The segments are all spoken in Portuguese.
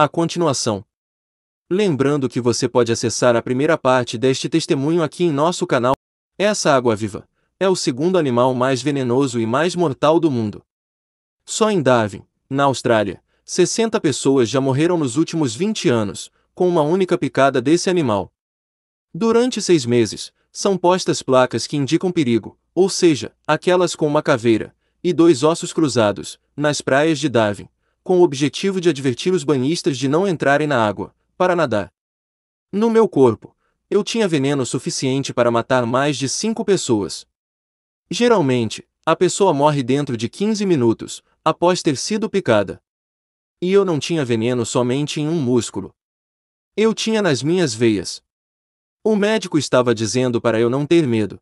A continuação. Lembrando que você pode acessar a primeira parte deste testemunho aqui em nosso canal. Essa água-viva é o segundo animal mais venenoso e mais mortal do mundo. Só em Darwin, na Austrália, 60 pessoas já morreram nos últimos 20 anos, com uma única picada desse animal. Durante 6 meses, são postas placas que indicam perigo, ou seja, aquelas com uma caveira e 2 ossos cruzados, nas praias de Darwin, com o objetivo de advertir os banhistas de não entrarem na água para nadar. No meu corpo, eu tinha veneno suficiente para matar mais de 5 pessoas. Geralmente, a pessoa morre dentro de 15 minutos, após ter sido picada. E eu não tinha veneno somente em um músculo. Eu tinha nas minhas veias. O médico estava dizendo para eu não ter medo.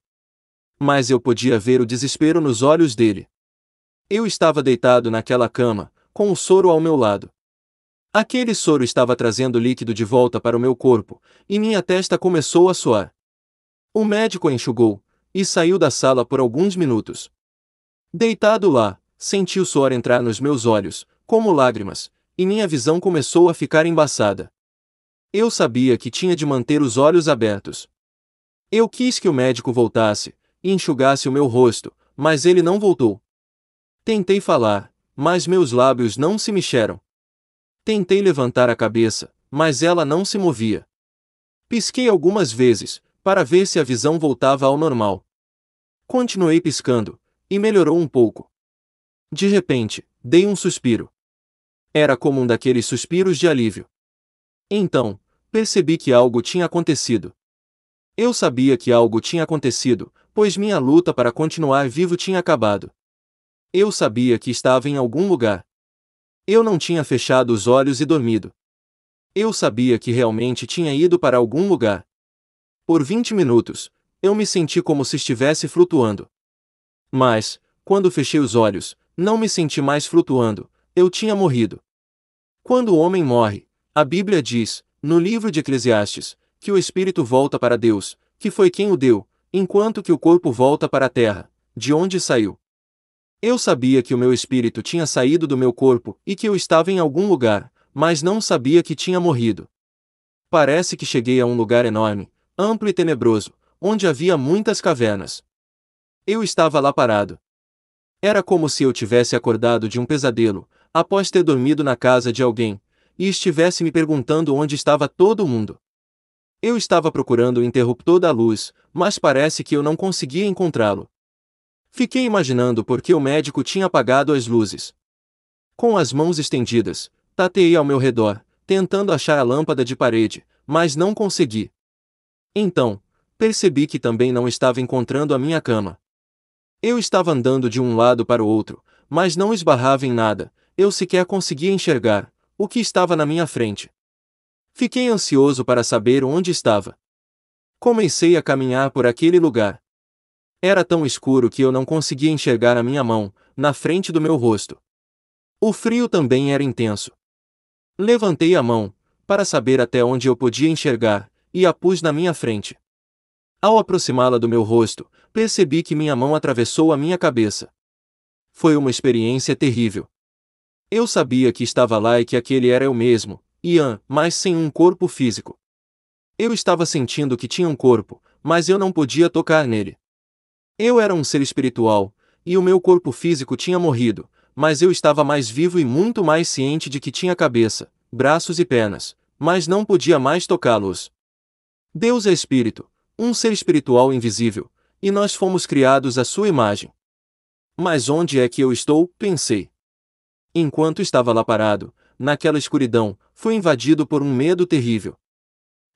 Mas eu podia ver o desespero nos olhos dele. Eu estava deitado naquela cama, com o soro ao meu lado. Aquele soro estava trazendo líquido de volta para o meu corpo, e minha testa começou a suar. O médico enxugou, e saiu da sala por alguns minutos. Deitado lá, senti o suor entrar nos meus olhos, como lágrimas, e minha visão começou a ficar embaçada. Eu sabia que tinha de manter os olhos abertos. Eu quis que o médico voltasse, e enxugasse o meu rosto, mas ele não voltou. Tentei falar, mas meus lábios não se mexeram. Tentei levantar a cabeça, mas ela não se movia. Pisquei algumas vezes, para ver se a visão voltava ao normal. Continuei piscando, e melhorou um pouco. De repente, dei um suspiro. Era como um daqueles suspiros de alívio. Então, percebi que algo tinha acontecido. Eu sabia que algo tinha acontecido, pois minha luta para continuar vivo tinha acabado. Eu sabia que estava em algum lugar. Eu não tinha fechado os olhos e dormido. Eu sabia que realmente tinha ido para algum lugar. Por 20 minutos, eu me senti como se estivesse flutuando. Mas, quando fechei os olhos, não me senti mais flutuando, eu tinha morrido. Quando o homem morre, a Bíblia diz, no livro de Eclesiastes, que o espírito volta para Deus, que foi quem o deu, enquanto que o corpo volta para a terra, de onde saiu. Eu sabia que o meu espírito tinha saído do meu corpo e que eu estava em algum lugar, mas não sabia que tinha morrido. Parece que cheguei a um lugar enorme, amplo e tenebroso, onde havia muitas cavernas. Eu estava lá parado. Era como se eu tivesse acordado de um pesadelo, após ter dormido na casa de alguém, e estivesse me perguntando onde estava todo mundo. Eu estava procurando o interruptor da luz, mas parece que eu não conseguia encontrá-lo. Fiquei imaginando por que o médico tinha apagado as luzes. Com as mãos estendidas, tateei ao meu redor, tentando achar a lâmpada de parede, mas não consegui. Então, percebi que também não estava encontrando a minha cama. Eu estava andando de um lado para o outro, mas não esbarrava em nada, eu sequer conseguia enxergar o que estava na minha frente. Fiquei ansioso para saber onde estava. Comecei a caminhar por aquele lugar. Era tão escuro que eu não conseguia enxergar a minha mão, na frente do meu rosto. O frio também era intenso. Levantei a mão, para saber até onde eu podia enxergar, e a pus na minha frente. Ao aproximá-la do meu rosto, percebi que minha mão atravessou a minha cabeça. Foi uma experiência terrível. Eu sabia que estava lá e que aquele era eu mesmo, Ian, mas sem um corpo físico. Eu estava sentindo que tinha um corpo, mas eu não podia tocar nele. Eu era um ser espiritual, e o meu corpo físico tinha morrido, mas eu estava mais vivo e muito mais ciente de que tinha cabeça, braços e pernas, mas não podia mais tocá-los. Deus é espírito, um ser espiritual invisível, e nós fomos criados à sua imagem. Mas onde é que eu estou? Pensei. Enquanto estava lá parado, naquela escuridão, fui invadido por um medo terrível.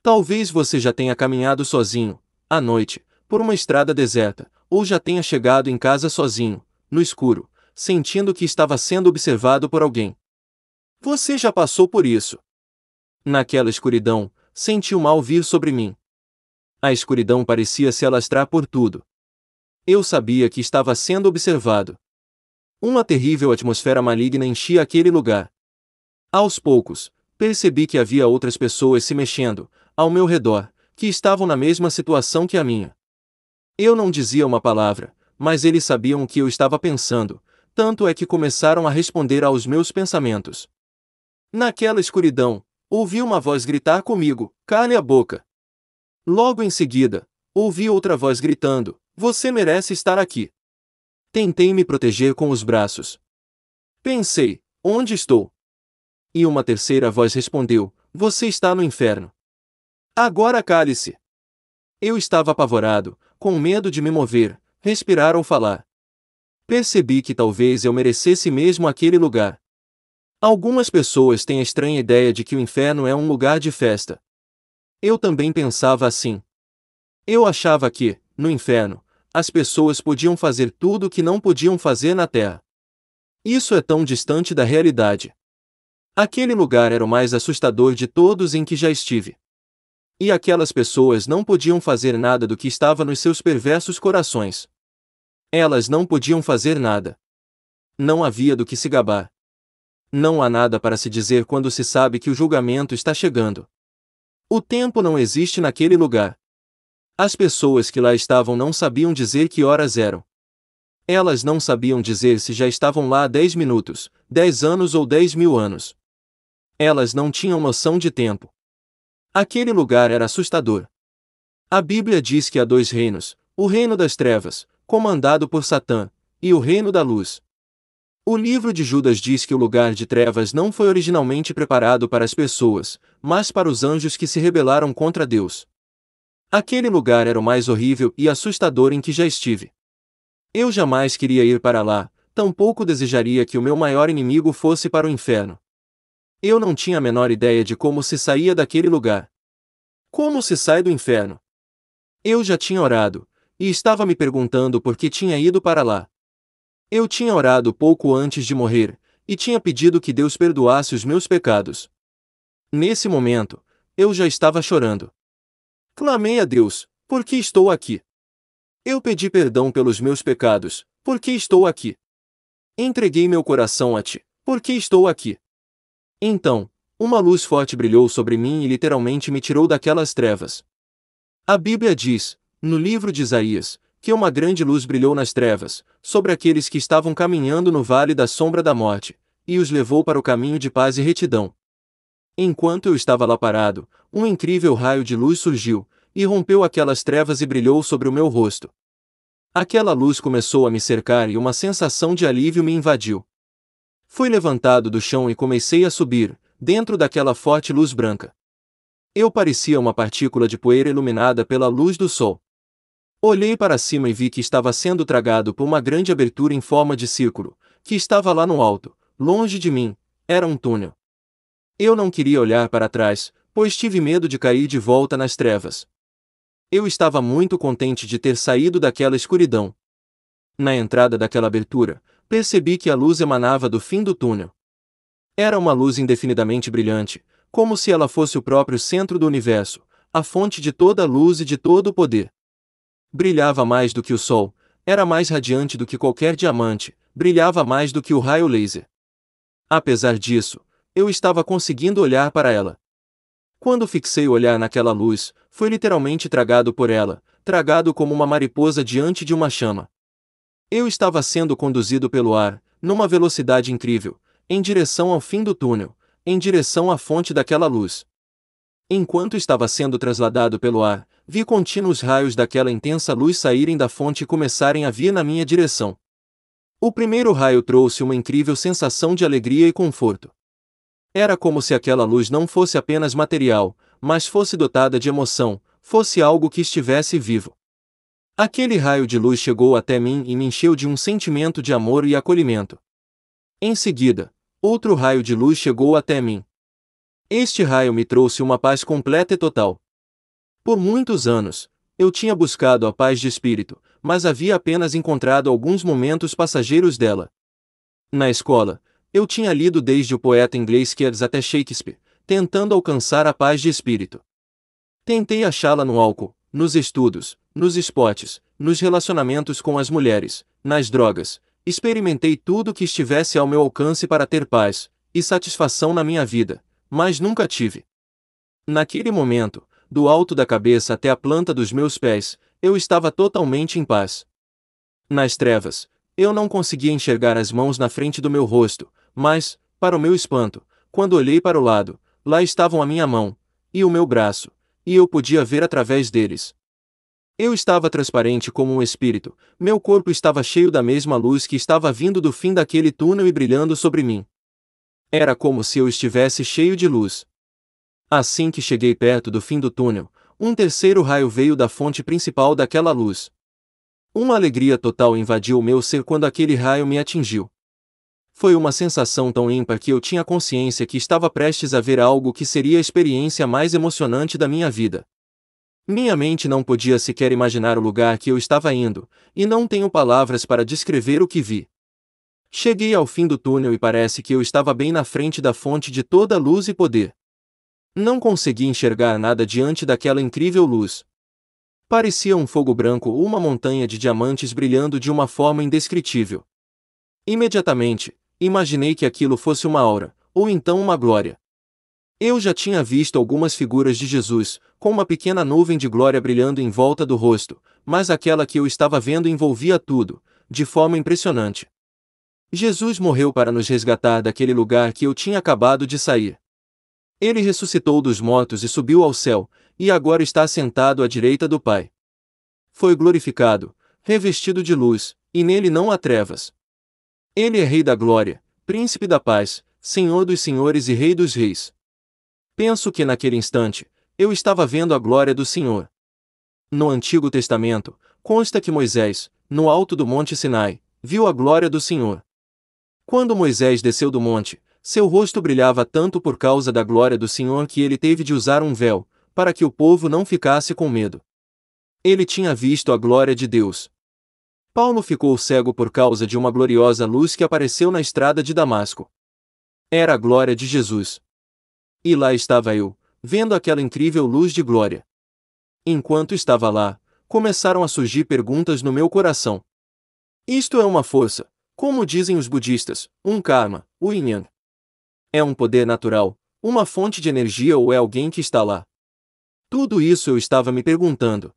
Talvez você já tenha caminhado sozinho, à noite, por uma estrada deserta, ou já tenha chegado em casa sozinho, no escuro, sentindo que estava sendo observado por alguém. Você já passou por isso. Naquela escuridão, senti o mal vir sobre mim. A escuridão parecia se alastrar por tudo. Eu sabia que estava sendo observado. Uma terrível atmosfera maligna enchia aquele lugar. Aos poucos, percebi que havia outras pessoas se mexendo, ao meu redor, que estavam na mesma situação que a minha. Eu não dizia uma palavra, mas eles sabiam o que eu estava pensando, tanto é que começaram a responder aos meus pensamentos. Naquela escuridão, ouvi uma voz gritar comigo: cale a boca. Logo em seguida, ouvi outra voz gritando: você merece estar aqui. Tentei me proteger com os braços. Pensei: onde estou? E uma terceira voz respondeu: você está no inferno. Agora cale-se. Eu estava apavorado, com medo de me mover, respirar ou falar. Percebi que talvez eu merecesse mesmo aquele lugar. Algumas pessoas têm a estranha ideia de que o inferno é um lugar de festa. Eu também pensava assim. Eu achava que, no inferno, as pessoas podiam fazer tudo o que não podiam fazer na terra. Isso é tão distante da realidade. Aquele lugar era o mais assustador de todos em que já estive. E aquelas pessoas não podiam fazer nada do que estava nos seus perversos corações. Elas não podiam fazer nada. Não havia do que se gabar. Não há nada para se dizer quando se sabe que o julgamento está chegando. O tempo não existe naquele lugar. As pessoas que lá estavam não sabiam dizer que horas eram. Elas não sabiam dizer se já estavam lá há 10 minutos, 10 anos ou 10.000 anos. Elas não tinham noção de tempo. Aquele lugar era assustador. A Bíblia diz que há dois reinos: o reino das trevas, comandado por Satã, e o reino da luz. O livro de Judas diz que o lugar de trevas não foi originalmente preparado para as pessoas, mas para os anjos que se rebelaram contra Deus. Aquele lugar era o mais horrível e assustador em que já estive. Eu jamais queria ir para lá, tampouco desejaria que o meu maior inimigo fosse para o inferno. Eu não tinha a menor ideia de como se saía daquele lugar. Como se sai do inferno? Eu já tinha orado, e estava me perguntando por que tinha ido para lá. Eu tinha orado pouco antes de morrer, e tinha pedido que Deus perdoasse os meus pecados. Nesse momento, eu já estava chorando. Clamei a Deus: por que estou aqui? Eu pedi perdão pelos meus pecados: por que estou aqui? Entreguei meu coração a Ti: por que estou aqui? Então, uma luz forte brilhou sobre mim e literalmente me tirou daquelas trevas. A Bíblia diz, no livro de Isaías, que uma grande luz brilhou nas trevas, sobre aqueles que estavam caminhando no vale da sombra da morte, e os levou para o caminho de paz e retidão. Enquanto eu estava lá parado, um incrível raio de luz surgiu, e rompeu aquelas trevas e brilhou sobre o meu rosto. Aquela luz começou a me cercar e uma sensação de alívio me invadiu. Fui levantado do chão e comecei a subir, dentro daquela forte luz branca. Eu parecia uma partícula de poeira iluminada pela luz do sol. Olhei para cima e vi que estava sendo tragado por uma grande abertura em forma de círculo, que estava lá no alto, longe de mim. Era um túnel. Eu não queria olhar para trás, pois tive medo de cair de volta nas trevas. Eu estava muito contente de ter saído daquela escuridão. Na entrada daquela abertura, percebi que a luz emanava do fim do túnel. Era uma luz indefinidamente brilhante, como se ela fosse o próprio centro do universo, a fonte de toda a luz e de todo o poder. Brilhava mais do que o sol, era mais radiante do que qualquer diamante, brilhava mais do que o raio laser. Apesar disso, eu estava conseguindo olhar para ela. Quando fixei o olhar naquela luz, fui literalmente tragado por ela, tragado como uma mariposa diante de uma chama. Eu estava sendo conduzido pelo ar, numa velocidade incrível, em direção ao fim do túnel, em direção à fonte daquela luz. Enquanto estava sendo trasladado pelo ar, vi contínuos raios daquela intensa luz saírem da fonte e começarem a vir na minha direção. O primeiro raio trouxe uma incrível sensação de alegria e conforto. Era como se aquela luz não fosse apenas material, mas fosse dotada de emoção, fosse algo que estivesse vivo. Aquele raio de luz chegou até mim e me encheu de um sentimento de amor e acolhimento. Em seguida, outro raio de luz chegou até mim. Este raio me trouxe uma paz completa e total. Por muitos anos, eu tinha buscado a paz de espírito, mas havia apenas encontrado alguns momentos passageiros dela. Na escola, eu tinha lido desde o poeta inglês Keats até Shakespeare, tentando alcançar a paz de espírito. Tentei achá-la no álcool, nos estudos, nos esportes, nos relacionamentos com as mulheres, nas drogas. Experimentei tudo que estivesse ao meu alcance para ter paz e satisfação na minha vida, mas nunca tive. Naquele momento, do alto da cabeça até a planta dos meus pés, eu estava totalmente em paz. Nas trevas, eu não conseguia enxergar as mãos na frente do meu rosto, mas, para o meu espanto, quando olhei para o lado, lá estavam a minha mão e o meu braço, e eu podia ver através deles. Eu estava transparente como um espírito, meu corpo estava cheio da mesma luz que estava vindo do fim daquele túnel e brilhando sobre mim. Era como se eu estivesse cheio de luz. Assim que cheguei perto do fim do túnel, um terceiro raio veio da fonte principal daquela luz. Uma alegria total invadiu o meu ser quando aquele raio me atingiu. Foi uma sensação tão ímpar que eu tinha consciência que estava prestes a ver algo que seria a experiência mais emocionante da minha vida. Minha mente não podia sequer imaginar o lugar que eu estava indo, e não tenho palavras para descrever o que vi. Cheguei ao fim do túnel e parece que eu estava bem na frente da fonte de toda a luz e poder. Não consegui enxergar nada diante daquela incrível luz. Parecia um fogo branco ou uma montanha de diamantes brilhando de uma forma indescritível. Imediatamente, imaginei que aquilo fosse uma aura, ou então uma glória. Eu já tinha visto algumas figuras de Jesus, com uma pequena nuvem de glória brilhando em volta do rosto, mas aquela que eu estava vendo envolvia tudo, de forma impressionante. Jesus morreu para nos resgatar daquele lugar que eu tinha acabado de sair. Ele ressuscitou dos mortos e subiu ao céu, e agora está sentado à direita do Pai. Foi glorificado, revestido de luz, e nele não há trevas. Ele é Rei da Glória, Príncipe da Paz, Senhor dos Senhores e Rei dos Reis. Penso que naquele instante, eu estava vendo a glória do Senhor. No Antigo Testamento, consta que Moisés, no alto do Monte Sinai, viu a glória do Senhor. Quando Moisés desceu do monte, seu rosto brilhava tanto por causa da glória do Senhor que ele teve de usar um véu, para que o povo não ficasse com medo. Ele tinha visto a glória de Deus. Paulo ficou cego por causa de uma gloriosa luz que apareceu na estrada de Damasco. Era a glória de Jesus. E lá estava eu, vendo aquela incrível luz de glória. Enquanto estava lá, começaram a surgir perguntas no meu coração. Isto é uma força, como dizem os budistas, um karma, o yin-yang. É um poder natural, uma fonte de energia ou é alguém que está lá? Tudo isso eu estava me perguntando.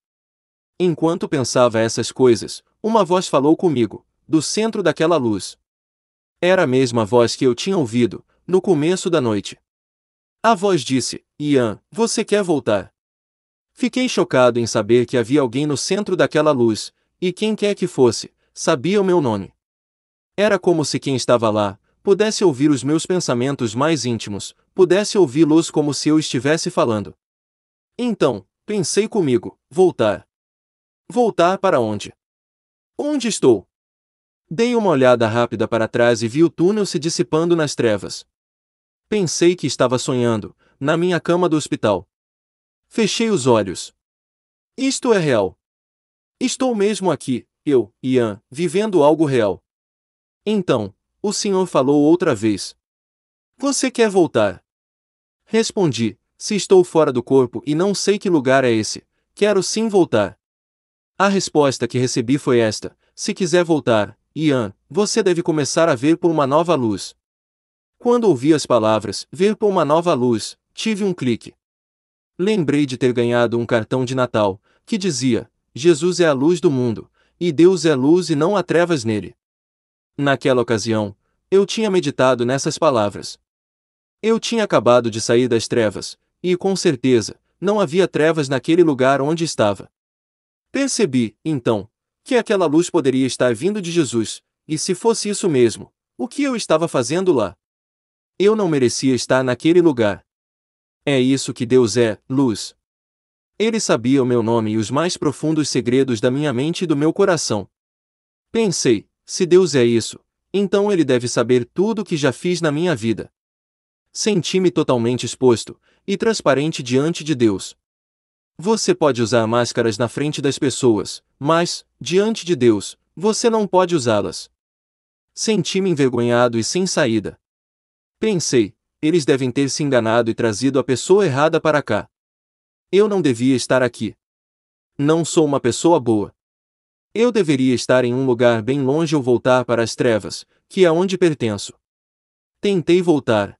Enquanto pensava essas coisas, uma voz falou comigo, do centro daquela luz. Era a mesma voz que eu tinha ouvido, no começo da noite. A voz disse: Ian, você quer voltar? Fiquei chocado em saber que havia alguém no centro daquela luz, e quem quer que fosse, sabia o meu nome. Era como se quem estava lá, pudesse ouvir os meus pensamentos mais íntimos, pudesse ouvi-los como se eu estivesse falando. Então, pensei comigo, voltar. Voltar para onde? Onde estou? Dei uma olhada rápida para trás e vi o túnel se dissipando nas trevas. Pensei que estava sonhando, na minha cama do hospital. Fechei os olhos. Isto é real. Estou mesmo aqui, eu, Ian, vivendo algo real. Então, o Senhor falou outra vez. Você quer voltar? Respondi, se estou fora do corpo e não sei que lugar é esse, quero sim voltar. A resposta que recebi foi esta: se quiser voltar, Ian, você deve começar a ver por uma nova luz. Quando ouvi as palavras, ver por uma nova luz, tive um clique. Lembrei de ter ganhado um cartão de Natal, que dizia, Jesus é a luz do mundo, e Deus é luz e não há trevas nele. Naquela ocasião, eu tinha meditado nessas palavras. Eu tinha acabado de sair das trevas, e, com certeza, não havia trevas naquele lugar onde estava. Percebi, então, que aquela luz poderia estar vindo de Jesus, e se fosse isso mesmo, o que eu estava fazendo lá? Eu não merecia estar naquele lugar. É isso que Deus é, luz. Ele sabia o meu nome e os mais profundos segredos da minha mente e do meu coração. Pensei, se Deus é isso, então Ele deve saber tudo o que já fiz na minha vida. Senti-me totalmente exposto e transparente diante de Deus. Você pode usar máscaras na frente das pessoas, mas, diante de Deus, você não pode usá-las. Senti-me envergonhado e sem saída. Pensei, eles devem ter se enganado e trazido a pessoa errada para cá. Eu não devia estar aqui. Não sou uma pessoa boa. Eu deveria estar em um lugar bem longe ou voltar para as trevas, que é onde pertenço. Tentei voltar.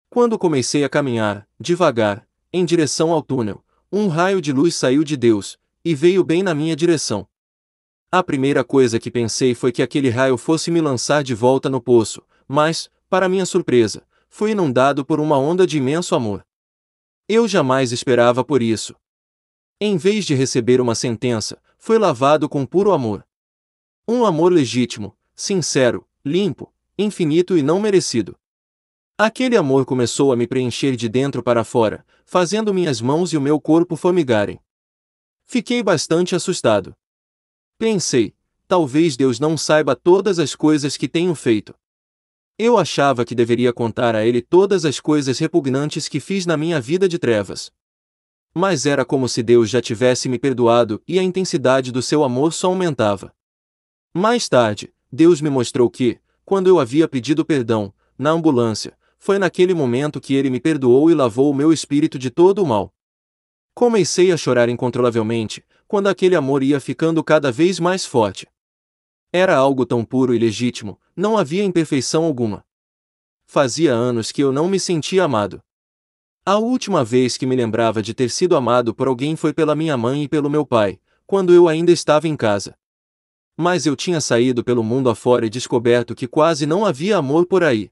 Quando comecei a caminhar, devagar, em direção ao túnel, um raio de luz saiu de Deus, e veio bem na minha direção. A primeira coisa que pensei foi que aquele raio fosse me lançar de volta no poço, mas, para minha surpresa, fui inundado por uma onda de imenso amor. Eu jamais esperava por isso. Em vez de receber uma sentença, fui lavado com puro amor. Um amor legítimo, sincero, limpo, infinito e não merecido. Aquele amor começou a me preencher de dentro para fora, fazendo minhas mãos e o meu corpo formigarem. Fiquei bastante assustado. Pensei, talvez Deus não saiba todas as coisas que tenho feito. Eu achava que deveria contar a Ele todas as coisas repugnantes que fiz na minha vida de trevas. Mas era como se Deus já tivesse me perdoado e a intensidade do seu amor só aumentava. Mais tarde, Deus me mostrou que, quando eu havia pedido perdão, na ambulância, foi naquele momento que Ele me perdoou e lavou o meu espírito de todo o mal. Comecei a chorar incontrolavelmente, quando aquele amor ia ficando cada vez mais forte. Era algo tão puro e legítimo, não havia imperfeição alguma. Fazia anos que eu não me sentia amado. A última vez que me lembrava de ter sido amado por alguém foi pela minha mãe e pelo meu pai, quando eu ainda estava em casa. Mas eu tinha saído pelo mundo afora e descoberto que quase não havia amor por aí.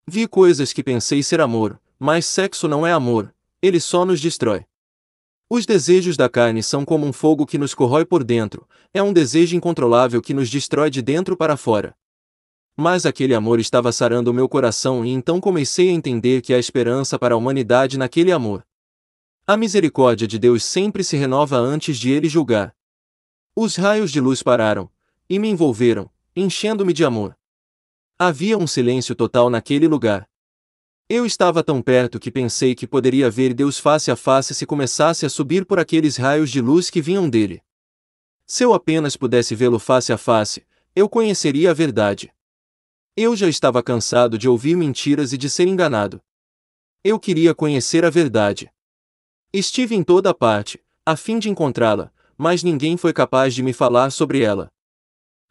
Vi coisas que pensei ser amor, mas sexo não é amor, ele só nos destrói. Os desejos da carne são como um fogo que nos corrói por dentro, é um desejo incontrolável que nos destrói de dentro para fora. Mas aquele amor estava sarando o meu coração e então comecei a entender que há esperança para a humanidade naquele amor. A misericórdia de Deus sempre se renova antes de Ele julgar. Os raios de luz pararam, e me envolveram, enchendo-me de amor. Havia um silêncio total naquele lugar. Eu estava tão perto que pensei que poderia ver Deus face a face se começasse a subir por aqueles raios de luz que vinham dele. Se eu apenas pudesse vê-lo face a face, eu conheceria a verdade. Eu já estava cansado de ouvir mentiras e de ser enganado. Eu queria conhecer a verdade. Estive em toda parte, a fim de encontrá-la, mas ninguém foi capaz de me falar sobre ela.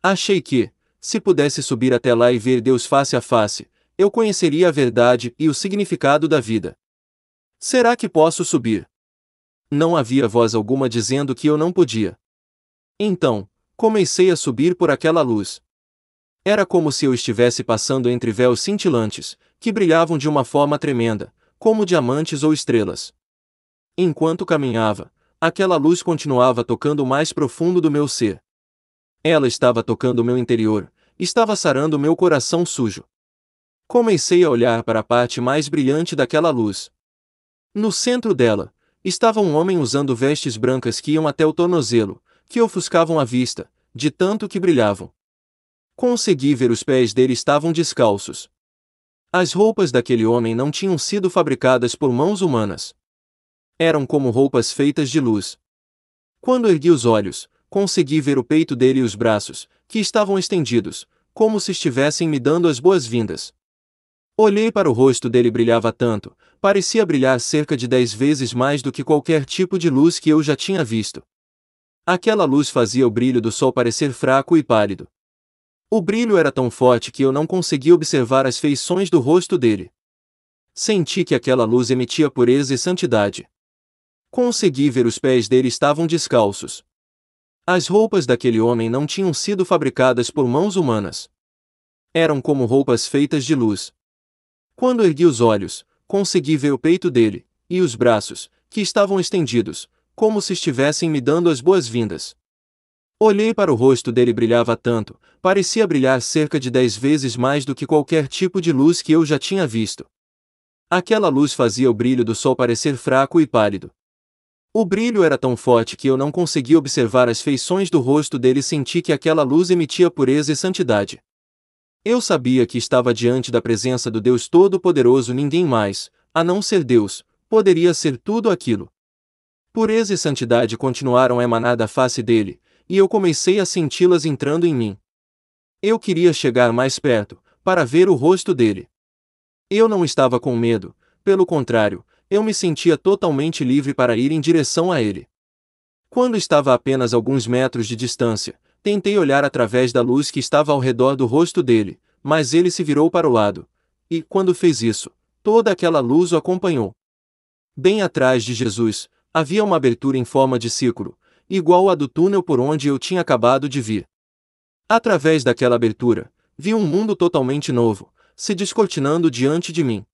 Achei que, se pudesse subir até lá e ver Deus face a face, eu conheceria a verdade e o significado da vida. Será que posso subir? Não havia voz alguma dizendo que eu não podia. Então, comecei a subir por aquela luz. Era como se eu estivesse passando entre véus cintilantes, que brilhavam de uma forma tremenda, como diamantes ou estrelas. Enquanto caminhava, aquela luz continuava tocando o mais profundo do meu ser. Ela estava tocando o meu interior, estava sarando o meu coração sujo. Comecei a olhar para a parte mais brilhante daquela luz. No centro dela, estava um homem usando vestes brancas que iam até o tornozelo, que ofuscavam a vista, de tanto que brilhavam. Consegui ver os pés dele estavam descalços. As roupas daquele homem não tinham sido fabricadas por mãos humanas. Eram como roupas feitas de luz. Quando ergui os olhos, consegui ver o peito dele e os braços, que estavam estendidos, como se estivessem me dando as boas-vindas. Olhei para o rosto dele, brilhava tanto, parecia brilhar cerca de 10 vezes mais do que qualquer tipo de luz que eu já tinha visto. Aquela luz fazia o brilho do sol parecer fraco e pálido. O brilho era tão forte que eu não conseguia observar as feições do rosto dele. Senti que aquela luz emitia pureza e santidade. Consegui ver os pés dele estavam descalços. As roupas daquele homem não tinham sido fabricadas por mãos humanas. Eram como roupas feitas de luz. Quando ergui os olhos, consegui ver o peito dele, e os braços, que estavam estendidos, como se estivessem me dando as boas-vindas. Olhei para o rosto dele, brilhava tanto, parecia brilhar cerca de 10 vezes mais do que qualquer tipo de luz que eu já tinha visto. Aquela luz fazia o brilho do sol parecer fraco e pálido. O brilho era tão forte que eu não conseguia observar as feições do rosto dele e senti que aquela luz emitia pureza e santidade. Eu sabia que estava diante da presença do Deus Todo-Poderoso, ninguém mais, a não ser Deus, poderia ser tudo aquilo. Pureza e santidade continuaram a emanar da face dele, e eu comecei a senti-las entrando em mim. Eu queria chegar mais perto, para ver o rosto dele. Eu não estava com medo, pelo contrário, eu me sentia totalmente livre para ir em direção a ele. Quando estava a apenas alguns metros de distância, tentei olhar através da luz que estava ao redor do rosto dele, mas ele se virou para o lado, e, quando fez isso, toda aquela luz o acompanhou. Bem atrás de Jesus, havia uma abertura em forma de círculo, igual à do túnel por onde eu tinha acabado de vir. Através daquela abertura, vi um mundo totalmente novo, se descortinando diante de mim.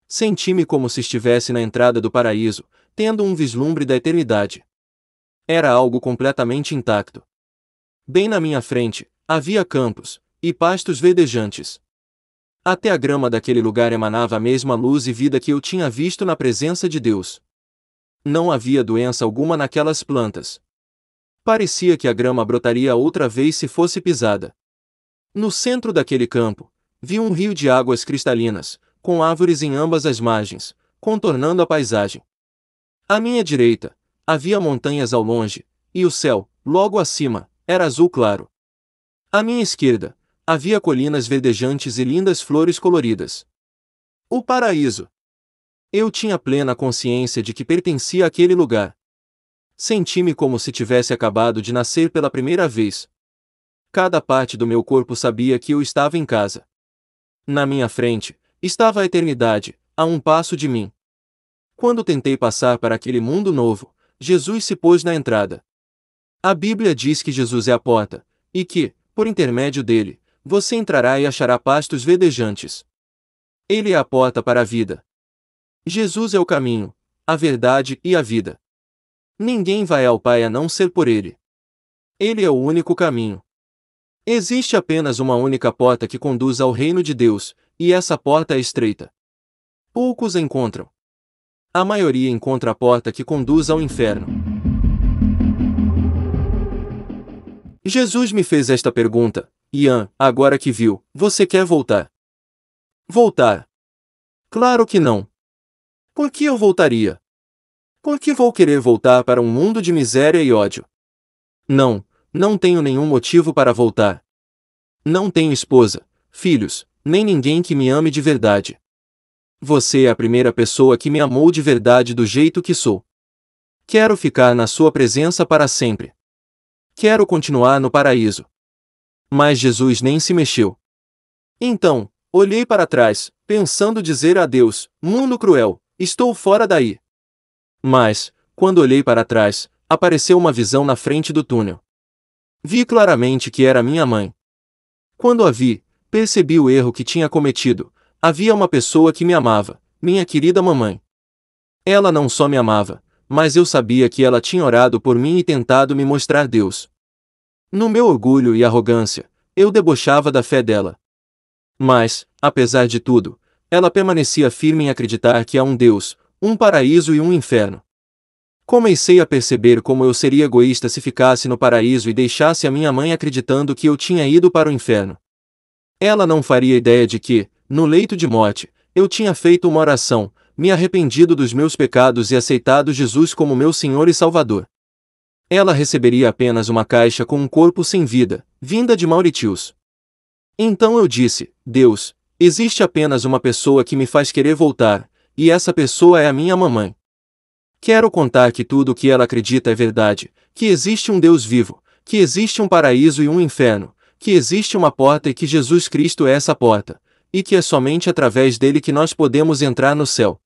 Senti-me como se estivesse na entrada do paraíso, tendo um vislumbre da eternidade. Era algo completamente intacto. Bem na minha frente, havia campos e pastos verdejantes. Até a grama daquele lugar emanava a mesma luz e vida que eu tinha visto na presença de Deus. Não havia doença alguma naquelas plantas. Parecia que a grama brotaria outra vez se fosse pisada. No centro daquele campo, vi um rio de águas cristalinas, com árvores em ambas as margens, contornando a paisagem. À minha direita, havia montanhas ao longe, e o céu, logo acima, era azul claro. À minha esquerda, havia colinas verdejantes e lindas flores coloridas. O paraíso! Eu tinha plena consciência de que pertencia àquele lugar. Senti-me como se tivesse acabado de nascer pela primeira vez. Cada parte do meu corpo sabia que eu estava em casa. Na minha frente, estava a eternidade, a um passo de mim. Quando tentei passar para aquele mundo novo, Jesus se pôs na entrada. A Bíblia diz que Jesus é a porta, e que, por intermédio dele, você entrará e achará pastos verdejantes. Ele é a porta para a vida. Jesus é o caminho, a verdade e a vida. Ninguém vai ao Pai a não ser por ele. Ele é o único caminho. Existe apenas uma única porta que conduz ao reino de Deus, e essa porta é estreita. Poucos a encontram. A maioria encontra a porta que conduz ao inferno. Jesus me fez esta pergunta: Ian, agora que viu, você quer voltar? Voltar? Claro que não. Por que eu voltaria? Por que vou querer voltar para um mundo de miséria e ódio? Não, não tenho nenhum motivo para voltar. Não tenho esposa, filhos, nem ninguém que me ame de verdade. Você é a primeira pessoa que me amou de verdade do jeito que sou. Quero ficar na sua presença para sempre. Quero continuar no paraíso. Mas Jesus nem se mexeu. Então, olhei para trás, pensando dizer adeus, mundo cruel, estou fora daí. Mas, quando olhei para trás, apareceu uma visão na frente do túnel. Vi claramente que era minha mãe. Quando a vi, percebi o erro que tinha cometido. Havia uma pessoa que me amava, minha querida mamãe. Ela não só me amava, mas eu sabia que ela tinha orado por mim e tentado me mostrar Deus. No meu orgulho e arrogância, eu debochava da fé dela. Mas, apesar de tudo, ela permanecia firme em acreditar que há um Deus, um paraíso e um inferno. Comecei a perceber como eu seria egoísta se ficasse no paraíso e deixasse a minha mãe acreditando que eu tinha ido para o inferno. Ela não faria ideia de que, no leito de morte, eu tinha feito uma oração, me arrependido dos meus pecados e aceitado Jesus como meu Senhor e Salvador. Ela receberia apenas uma caixa com um corpo sem vida, vinda de Mauritius. Então eu disse: Deus, existe apenas uma pessoa que me faz querer voltar, e essa pessoa é a minha mamãe. Quero contar que tudo o que ela acredita é verdade, que existe um Deus vivo, que existe um paraíso e um inferno, que existe uma porta e que Jesus Cristo é essa porta, e que é somente através dele que nós podemos entrar no céu.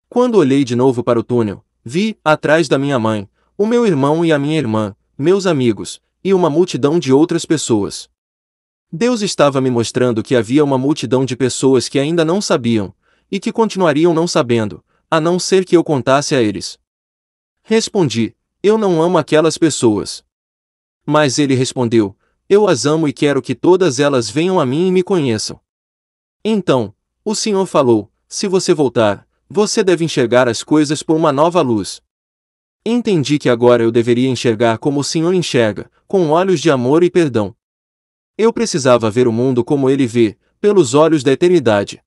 Quando olhei de novo para o túnel, vi, atrás da minha mãe, o meu irmão e a minha irmã, meus amigos, e uma multidão de outras pessoas. Deus estava me mostrando que havia uma multidão de pessoas que ainda não sabiam, e que continuariam não sabendo, a não ser que eu contasse a eles. Respondi: eu não amo aquelas pessoas. Mas ele respondeu: eu as amo e quero que todas elas venham a mim e me conheçam. Então, o Senhor falou: se você voltar, você deve enxergar as coisas por uma nova luz. Entendi que agora eu deveria enxergar como o Senhor enxerga, com olhos de amor e perdão. Eu precisava ver o mundo como ele vê, pelos olhos da eternidade.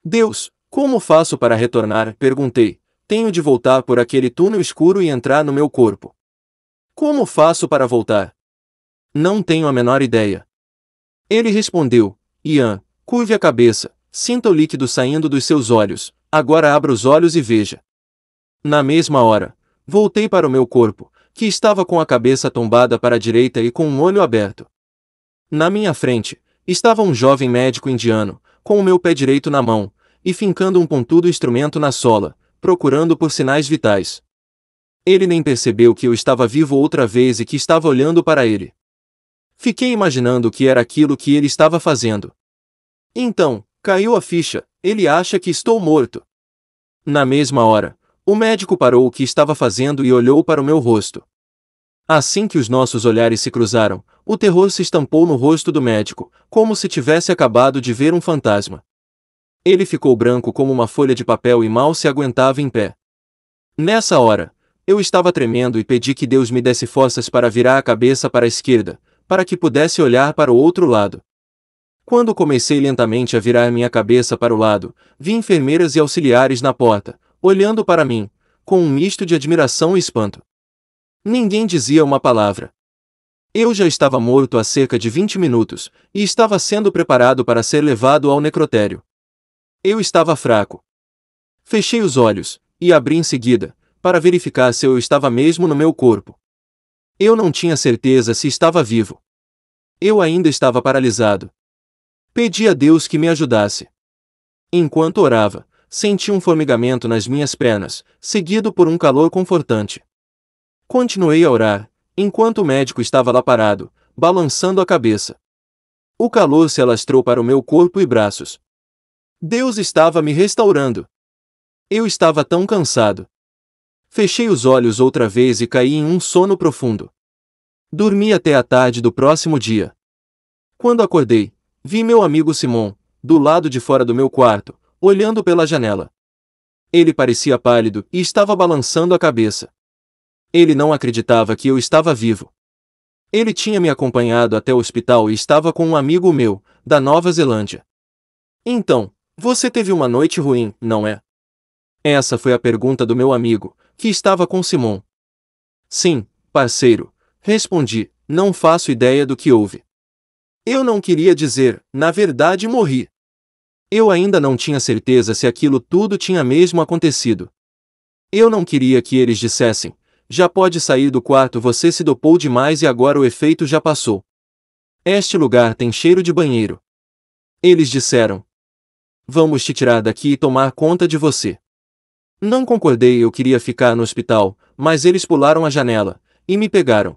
Deus, como faço para retornar? Perguntei. Tenho de voltar por aquele túnel escuro e entrar no meu corpo. Como faço para voltar? Não tenho a menor ideia. Ele respondeu: Ian, curve a cabeça, sinta o líquido saindo dos seus olhos, agora abra os olhos e veja. Na mesma hora, voltei para o meu corpo, que estava com a cabeça tombada para a direita e com um olho aberto. Na minha frente, estava um jovem médico indiano, com o meu pé direito na mão, e fincando um pontudo instrumento na sola, procurando por sinais vitais. Ele nem percebeu que eu estava vivo outra vez e que estava olhando para ele. Fiquei imaginando o que era aquilo que ele estava fazendo. Então, caiu a ficha, ele acha que estou morto. Na mesma hora, o médico parou o que estava fazendo e olhou para o meu rosto. Assim que os nossos olhares se cruzaram, o terror se estampou no rosto do médico, como se tivesse acabado de ver um fantasma. Ele ficou branco como uma folha de papel e mal se aguentava em pé. Nessa hora, eu estava tremendo e pedi que Deus me desse forças para virar a cabeça para a esquerda, para que pudesse olhar para o outro lado. Quando comecei lentamente a virar minha cabeça para o lado, vi enfermeiras e auxiliares na porta, olhando para mim, com um misto de admiração e espanto. Ninguém dizia uma palavra. Eu já estava morto há cerca de 20 minutos, e estava sendo preparado para ser levado ao necrotério. Eu estava fraco. Fechei os olhos, e abri em seguida, para verificar se eu estava mesmo no meu corpo. Eu não tinha certeza se estava vivo. Eu ainda estava paralisado. Pedi a Deus que me ajudasse. Enquanto orava, senti um formigamento nas minhas pernas, seguido por um calor confortante. Continuei a orar, enquanto o médico estava lá parado, balançando a cabeça. O calor se alastrou para o meu corpo e braços. Deus estava me restaurando. Eu estava tão cansado. Fechei os olhos outra vez e caí em um sono profundo. Dormi até a tarde do próximo dia. Quando acordei, vi meu amigo Simon, do lado de fora do meu quarto, olhando pela janela. Ele parecia pálido e estava balançando a cabeça. Ele não acreditava que eu estava vivo. Ele tinha me acompanhado até o hospital e estava com um amigo meu, da Nova Zelândia. Então, você teve uma noite ruim, não é? Essa foi a pergunta do meu amigo, que estava com Simon. Sim, parceiro, respondi, não faço ideia do que houve. Eu não queria dizer, na verdade morri. Eu ainda não tinha certeza se aquilo tudo tinha mesmo acontecido. Eu não queria que eles dissessem, já pode sair do quarto, você se dopou demais e agora o efeito já passou. Este lugar tem cheiro de banheiro. Eles disseram, vamos te tirar daqui e tomar conta de você. Não concordei, eu queria ficar no hospital, mas eles pularam a janela, e me pegaram.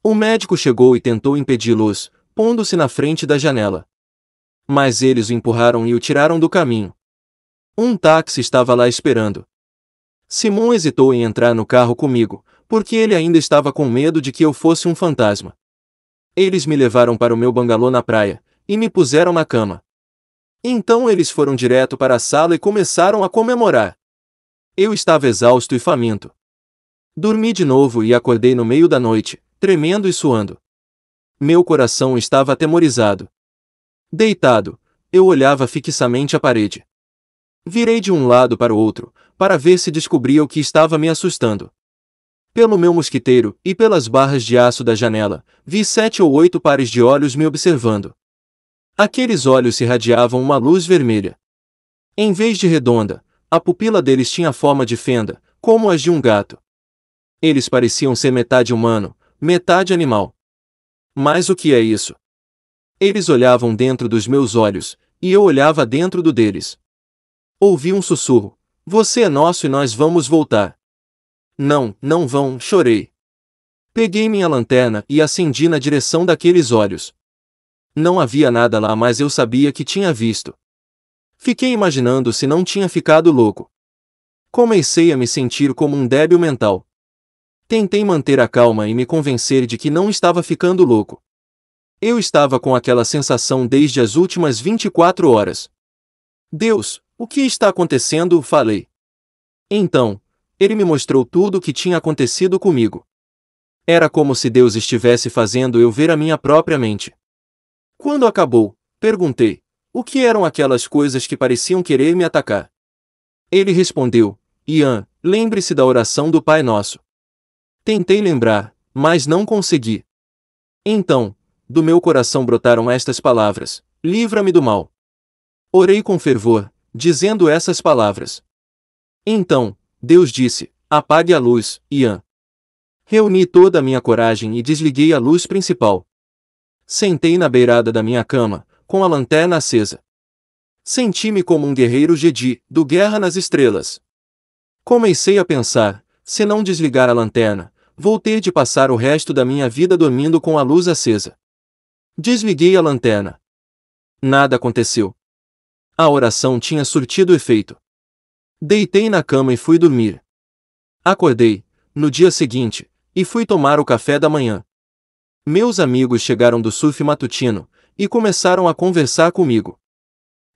O médico chegou e tentou impedi-los, pondo-se na frente da janela. Mas eles o empurraram e o tiraram do caminho. Um táxi estava lá esperando. Simon hesitou em entrar no carro comigo, porque ele ainda estava com medo de que eu fosse um fantasma. Eles me levaram para o meu bangalô na praia, e me puseram na cama. Então eles foram direto para a sala e começaram a comemorar. Eu estava exausto e faminto. Dormi de novo e acordei no meio da noite, tremendo e suando. Meu coração estava atemorizado. Deitado, eu olhava fixamente a parede. Virei de um lado para o outro, para ver se descobria o que estava me assustando. Pelo meu mosquiteiro e pelas barras de aço da janela, vi 7 ou 8 pares de olhos me observando. Aqueles olhos irradiavam uma luz vermelha. Em vez de redonda, a pupila deles tinha forma de fenda, como as de um gato. Eles pareciam ser metade humano, metade animal. Mas o que é isso? Eles olhavam dentro dos meus olhos, e eu olhava dentro do deles. Ouvi um sussurro. Você é nosso e nós vamos voltar. Não, não vão, chorei. Peguei minha lanterna e acendi na direção daqueles olhos. Não havia nada lá, mas eu sabia que tinha visto. Fiquei imaginando se não tinha ficado louco. Comecei a me sentir como um débil mental. Tentei manter a calma e me convencer de que não estava ficando louco. Eu estava com aquela sensação desde as últimas 24 horas. Deus, o que está acontecendo? Falei. Então, ele me mostrou tudo o que tinha acontecido comigo. Era como se Deus estivesse fazendo eu ver a minha própria mente. Quando acabou, perguntei, o que eram aquelas coisas que pareciam querer me atacar? Ele respondeu, Ian, lembre-se da oração do Pai Nosso. Tentei lembrar, mas não consegui. Então, do meu coração brotaram estas palavras, livra-me do mal. Orei com fervor, dizendo essas palavras. Então, Deus disse, apague a luz, Ian. Reuni toda a minha coragem e desliguei a luz principal. Sentei na beirada da minha cama, com a lanterna acesa. Senti-me como um guerreiro Jedi, do Guerra nas Estrelas. Comecei a pensar, se não desligar a lanterna, vou ter de passar o resto da minha vida dormindo com a luz acesa. Desliguei a lanterna. Nada aconteceu. A oração tinha surtido efeito. Deitei na cama e fui dormir. Acordei, no dia seguinte, e fui tomar o café da manhã. Meus amigos chegaram do surf matutino, e começaram a conversar comigo.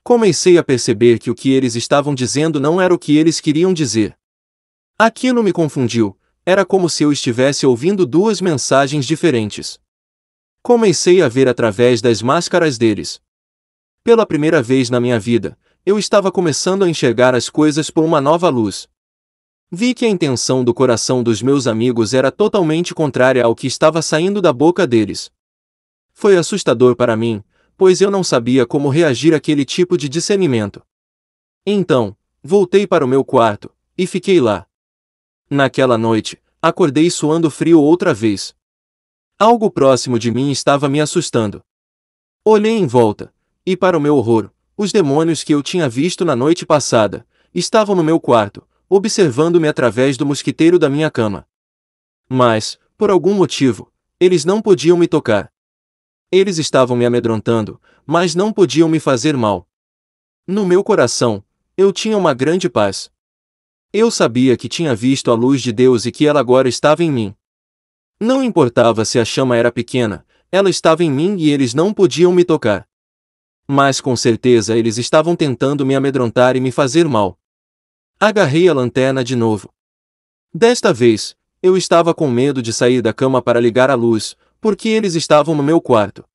Comecei a perceber que o que eles estavam dizendo não era o que eles queriam dizer. Aquilo me confundiu, era como se eu estivesse ouvindo duas mensagens diferentes. Comecei a ver através das máscaras deles. Pela primeira vez na minha vida, eu estava começando a enxergar as coisas por uma nova luz. Vi que a intenção do coração dos meus amigos era totalmente contrária ao que estava saindo da boca deles. Foi assustador para mim, pois eu não sabia como reagir àquele tipo de discernimento. Então, voltei para o meu quarto, e fiquei lá. Naquela noite, acordei suando frio outra vez. Algo próximo de mim estava me assustando. Olhei em volta, e para o meu horror, os demônios que eu tinha visto na noite passada, estavam no meu quarto, observando-me através do mosquiteiro da minha cama. Mas, por algum motivo, eles não podiam me tocar. Eles estavam me amedrontando, mas não podiam me fazer mal. No meu coração, eu tinha uma grande paz. Eu sabia que tinha visto a luz de Deus e que ela agora estava em mim. Não importava se a chama era pequena, ela estava em mim e eles não podiam me tocar. Mas com certeza eles estavam tentando me amedrontar e me fazer mal. Agarrei a lanterna de novo. Desta vez, eu estava com medo de sair da cama para ligar a luz, porque eles estavam no meu quarto.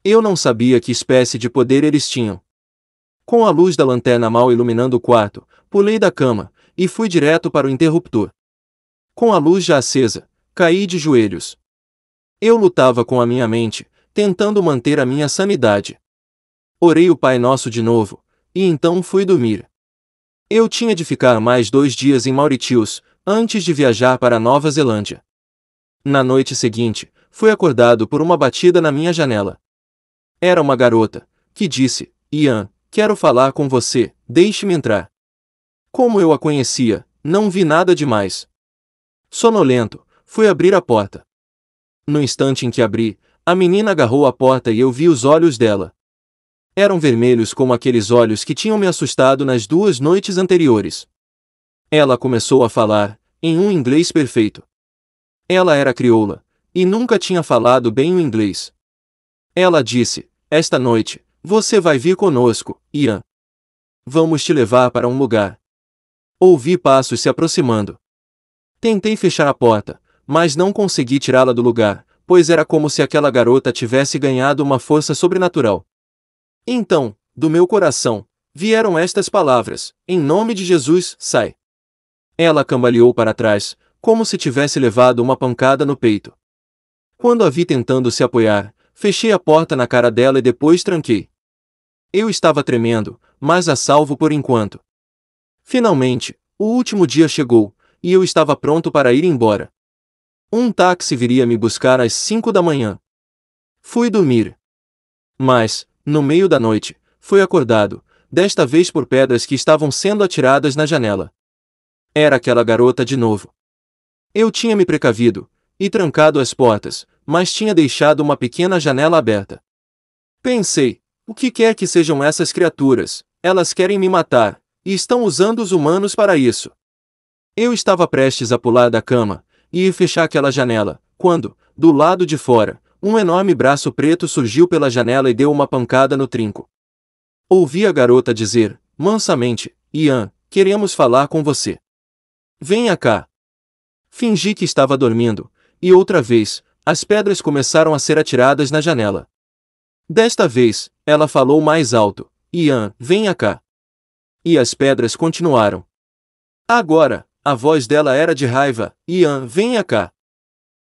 Eu não sabia que espécie de poder eles tinham. Com a luz da lanterna mal iluminando o quarto, pulei da cama, e fui direto para o interruptor. Com a luz já acesa, caí de joelhos. Eu lutava com a minha mente, tentando manter a minha sanidade. Orei o Pai Nosso de novo, e então fui dormir. Eu tinha de ficar mais 2 dias em Mauritius, antes de viajar para a Nova Zelândia. Na noite seguinte, fui acordado por uma batida na minha janela. Era uma garota, que disse: "Ian, quero falar com você, deixe-me entrar." Como eu a conhecia, não vi nada demais. Sonolento, fui abrir a porta. No instante em que abri, a menina agarrou a porta e eu vi os olhos dela. Eram vermelhos como aqueles olhos que tinham me assustado nas 2 noites anteriores. Ela começou a falar, em um inglês perfeito. Ela era crioula, e nunca tinha falado bem o inglês. Ela disse: "Esta noite, você vai vir conosco, Ian. Vamos te levar para um lugar." Ouvi passos se aproximando. Tentei fechar a porta, mas não consegui tirá-la do lugar, pois era como se aquela garota tivesse ganhado uma força sobrenatural. Então, do meu coração, vieram estas palavras: "Em nome de Jesus, sai." Ela cambaleou para trás, como se tivesse levado uma pancada no peito. Quando a vi tentando se apoiar, fechei a porta na cara dela e depois tranquei. Eu estava tremendo, mas a salvo por enquanto. Finalmente, o último dia chegou, e eu estava pronto para ir embora. Um táxi viria me buscar às 5 da manhã. Fui dormir. Mas, no meio da noite, fui acordado, desta vez por pedras que estavam sendo atiradas na janela. Era aquela garota de novo. Eu tinha me precavido, e trancado as portas, mas tinha deixado uma pequena janela aberta. Pensei: o que quer que sejam essas criaturas, elas querem me matar, e estão usando os humanos para isso. Eu estava prestes a pular da cama, e ir fechar aquela janela, quando, do lado de fora, um enorme braço preto surgiu pela janela e deu uma pancada no trinco. Ouvi a garota dizer, mansamente: "Ian, queremos falar com você. Venha cá." Fingi que estava dormindo, e outra vez, as pedras começaram a ser atiradas na janela. Desta vez, ela falou mais alto: "Ian, venha cá." E as pedras continuaram. Agora, a voz dela era de raiva: "Ian, venha cá."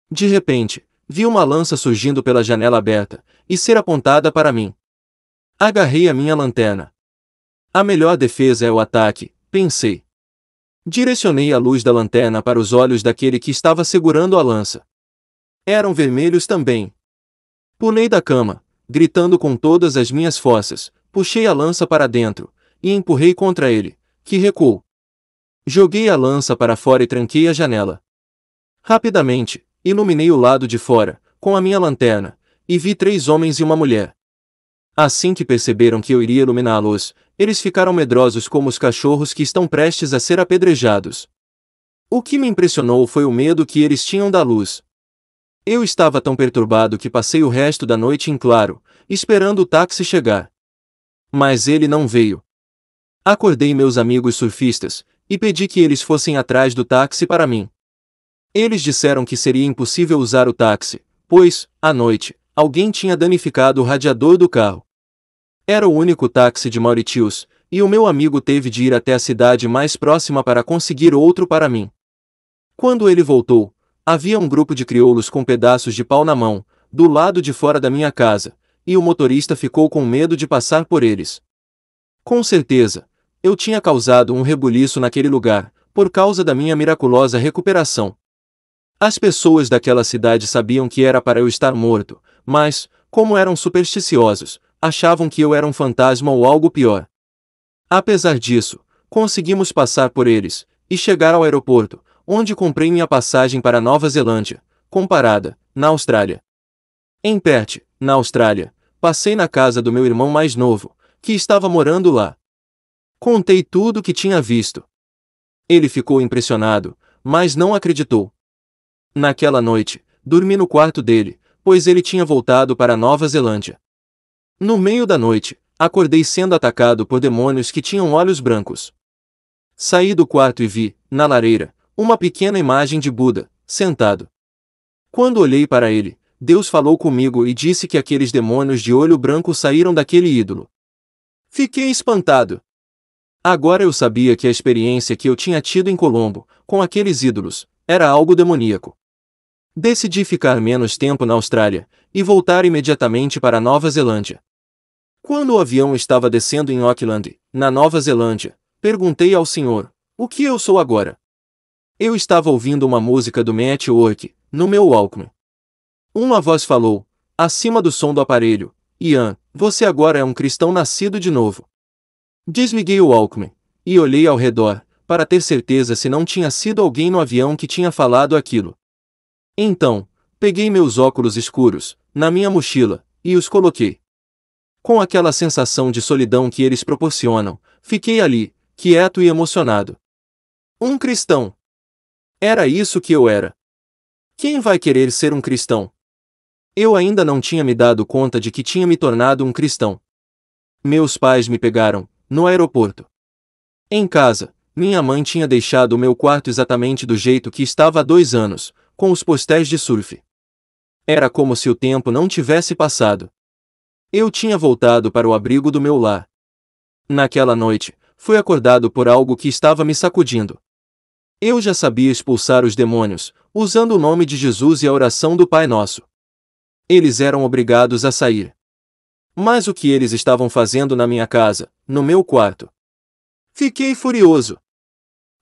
De repente, vi uma lança surgindo pela janela aberta, e ser apontada para mim. Agarrei a minha lanterna. A melhor defesa é o ataque, pensei. Direcionei a luz da lanterna para os olhos daquele que estava segurando a lança. Eram vermelhos também. Pulei da cama, gritando com todas as minhas forças, puxei a lança para dentro, e empurrei contra ele, que recuou. Joguei a lança para fora e tranquei a janela. Rapidamente, iluminei o lado de fora, com a minha lanterna, e vi 3 homens e uma mulher. Assim que perceberam que eu iria iluminá-los, eles ficaram medrosos como os cachorros que estão prestes a ser apedrejados. O que me impressionou foi o medo que eles tinham da luz. Eu estava tão perturbado que passei o resto da noite em claro, esperando o táxi chegar. Mas ele não veio. Acordei meus amigos surfistas, e pedi que eles fossem atrás do táxi para mim. Eles disseram que seria impossível usar o táxi, pois, à noite, alguém tinha danificado o radiador do carro. Era o único táxi de Mauritius, e o meu amigo teve de ir até a cidade mais próxima para conseguir outro para mim. Quando ele voltou, havia um grupo de crioulos com pedaços de pau na mão, do lado de fora da minha casa, e o motorista ficou com medo de passar por eles. Com certeza, eu tinha causado um rebuliço naquele lugar, por causa da minha miraculosa recuperação. As pessoas daquela cidade sabiam que era para eu estar morto, mas, como eram supersticiosos, achavam que eu era um fantasma ou algo pior. Apesar disso, conseguimos passar por eles, e chegar ao aeroporto, onde comprei minha passagem para Nova Zelândia, com parada, na Austrália. Em Perth, na Austrália, passei na casa do meu irmão mais novo, que estava morando lá. Contei tudo o que tinha visto. Ele ficou impressionado, mas não acreditou. Naquela noite, dormi no quarto dele, pois ele tinha voltado para Nova Zelândia. No meio da noite, acordei sendo atacado por demônios que tinham olhos brancos. Saí do quarto e vi, na lareira, uma pequena imagem de Buda, sentado. Quando olhei para ele, Deus falou comigo e disse que aqueles demônios de olho branco saíram daquele ídolo. Fiquei espantado. Agora eu sabia que a experiência que eu tinha tido em Colombo, com aqueles ídolos, era algo demoníaco. Decidi ficar menos tempo na Austrália, e voltar imediatamente para Nova Zelândia. Quando o avião estava descendo em Auckland, na Nova Zelândia, perguntei ao senhor, o que eu sou agora? Eu estava ouvindo uma música do Network, no meu Walkman. Uma voz falou, acima do som do aparelho, Ian, você agora é um cristão nascido de novo. Desliguei o Walkman, e olhei ao redor, para ter certeza se não tinha sido alguém no avião que tinha falado aquilo. Então, peguei meus óculos escuros, na minha mochila, e os coloquei. Com aquela sensação de solidão que eles proporcionam, fiquei ali, quieto e emocionado. Um cristão. Era isso que eu era. Quem vai querer ser um cristão? Eu ainda não tinha me dado conta de que tinha me tornado um cristão. Meus pais me pegaram, no aeroporto. Em casa, minha mãe tinha deixado o meu quarto exatamente do jeito que estava há 2 anos, com os postéis de surf. Era como se o tempo não tivesse passado. Eu tinha voltado para o abrigo do meu lar. Naquela noite, fui acordado por algo que estava me sacudindo. Eu já sabia expulsar os demônios, usando o nome de Jesus e a oração do Pai Nosso. Eles eram obrigados a sair. Mas o que eles estavam fazendo na minha casa, no meu quarto? Fiquei furioso.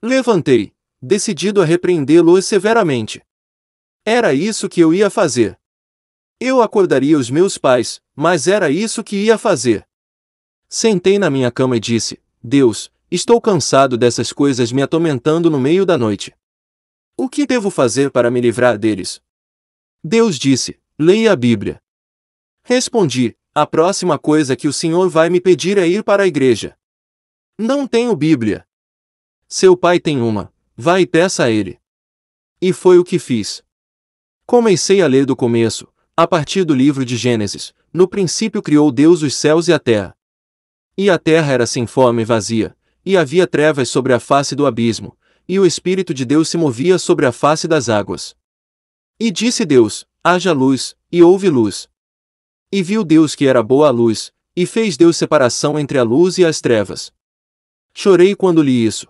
Levantei, decidido a repreendê-los severamente. Era isso que eu ia fazer. Eu acordaria os meus pais, mas era isso que ia fazer. Sentei na minha cama e disse, Deus, estou cansado dessas coisas me atormentando no meio da noite. O que devo fazer para me livrar deles? Deus disse, leia a Bíblia. Respondi, a próxima coisa que o Senhor vai me pedir é ir para a igreja. Não tenho Bíblia. Seu pai tem uma, vá e peça a ele. E foi o que fiz. Comecei a ler do começo, a partir do livro de Gênesis. No princípio criou Deus os céus e a terra. E a terra era sem forma e vazia, e havia trevas sobre a face do abismo, e o Espírito de Deus se movia sobre a face das águas. E disse Deus, haja luz, e houve luz. E viu Deus que era boa a luz, e fez Deus separação entre a luz e as trevas. Chorei quando li isso.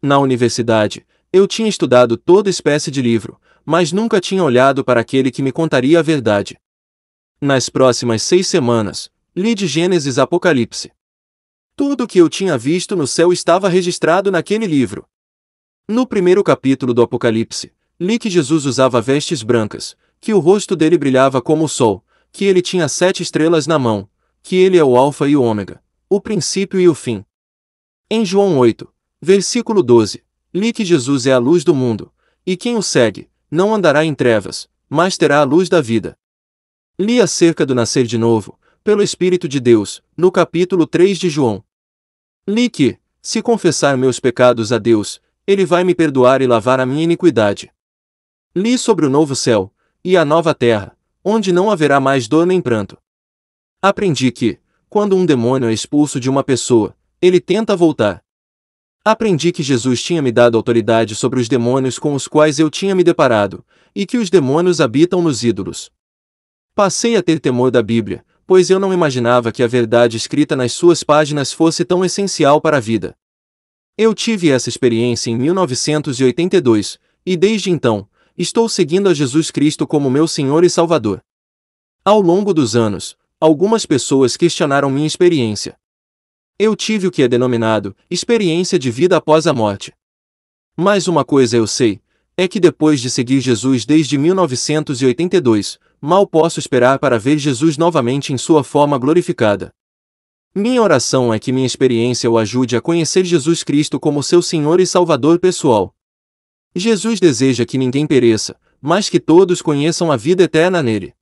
Na universidade, eu tinha estudado toda espécie de livro, mas nunca tinha olhado para aquele que me contaria a verdade. Nas próximas 6 semanas, li de Gênesis a Apocalipse. Tudo o que eu tinha visto no céu estava registrado naquele livro. No primeiro capítulo do Apocalipse, li que Jesus usava vestes brancas, que o rosto dele brilhava como o sol, que ele tinha 7 estrelas na mão, que ele é o Alfa e o Ômega, o princípio e o fim. Em João 8, versículo 12, li que Jesus é a luz do mundo, e quem o segue, não andará em trevas, mas terá a luz da vida. Li acerca do nascer de novo, pelo Espírito de Deus, no capítulo 3 de João. Li que, se confessar meus pecados a Deus, Ele vai me perdoar e lavar a minha iniquidade. Li sobre o novo céu e a nova terra, onde não haverá mais dor nem pranto. Aprendi que, quando um demônio é expulso de uma pessoa, ele tenta voltar. Aprendi que Jesus tinha me dado autoridade sobre os demônios com os quais eu tinha me deparado, e que os demônios habitam nos ídolos. Passei a ter temor da Bíblia, pois eu não imaginava que a verdade escrita nas suas páginas fosse tão essencial para a vida. Eu tive essa experiência em 1982, e desde então, estou seguindo a Jesus Cristo como meu Senhor e Salvador. Ao longo dos anos, algumas pessoas questionaram minha experiência. Eu tive o que é denominado experiência de vida após a morte. Mas uma coisa eu sei, é que depois de seguir Jesus desde 1982, mal posso esperar para ver Jesus novamente em sua forma glorificada. Minha oração é que minha experiência o ajude a conhecer Jesus Cristo como seu Senhor e Salvador pessoal. Jesus deseja que ninguém pereça, mas que todos conheçam a vida eterna nele.